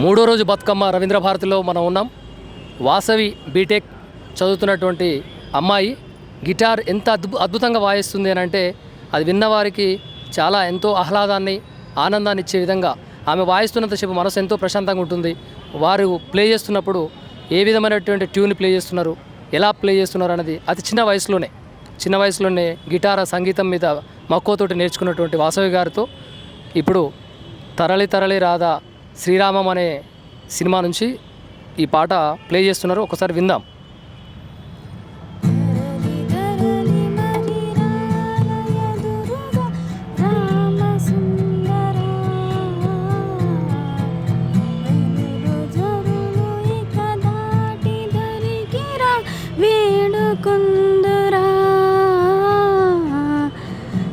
మూడో రోజు బతుకమ్మ రవీంద్ర భారతిలో మనం ఉన్నాం. వాసవి బీటెక్ చదువుతున్నటువంటి అమ్మాయి గిటార్ ఎంత అద్భుతంగా వాయిస్తుంది అని అంటే అది విన్నవారికి చాలా ఎంతో ఆహ్లాదాన్ని ఆనందాన్ని ఇచ్చే విధంగా ఆమె వాయిస్తున్నంతసేపు మనసు ఎంతో ప్రశాంతంగా ఉంటుంది. వారు ప్లే చేస్తున్నప్పుడు ఏ విధమైనటువంటి ట్యూన్ ప్లే చేస్తున్నారు, ఎలా ప్లే చేస్తున్నారు అనేది అతి చిన్న వయసులోనే గిటార్ సంగీతం మీద మక్కువతోటి నేర్చుకున్నటువంటి వాసవి గారితో ఇప్పుడు తరలి తరలి రాధా శ్రీరామం అనే సినిమా నుంచి ఈ పాట ప్లే చేస్తున్నారు. ఒకసారి విందాం.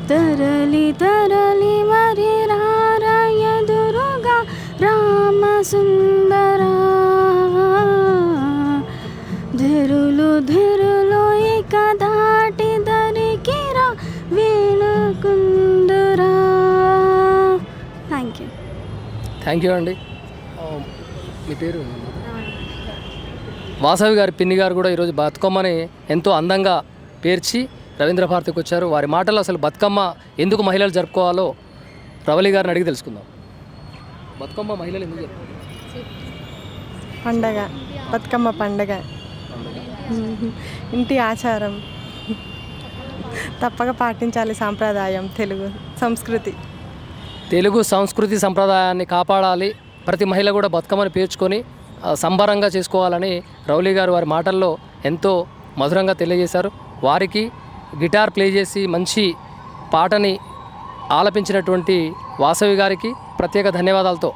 తరలి తరలి మరి రారయదురుగా రామ సుందరా, ధరులు ధరులు ఇక దాటి దరికిరా వేణుకుందురా. థ్యాంక్ యూ అండి. మీ పేరు? వాసవి గారి పిన్ని గారు కూడా ఈరోజు బతుకమ్మని ఎంతో అందంగా పేర్చి రవీంద్ర భారతికి వచ్చారు. వారి మాటల్లో అసలు బతుకమ్మ ఎందుకు మహిళలు జరుపుకోవాలో రవలి గారిని అడిగి తెలుసుకుందాం. బతుకమ్మ మహిళలు ఎందుకు జరుపుకోవాలి? పండగ, బతుకమ్మ పండగ ఇంటి ఆచారం, తప్పక పాటించాలి. సాంప్రదాయం, తెలుగు సంస్కృతి సంప్రదాయాన్ని కాపాడాలి. ప్రతి మహిళ కూడా బతుకమ్మని పేర్చుకొని సంబరంగా చేసుకోవాలని రౌలి గారు వారి మాటల్లో ఎంతో మధురంగా తెలియజేశారు. వారికి గిటార్ ప్లే చేసి మంచి పాటని ఆలపించినటువంటి వాసవి గారికి ప్రత్యేక ధన్యవాదాలతో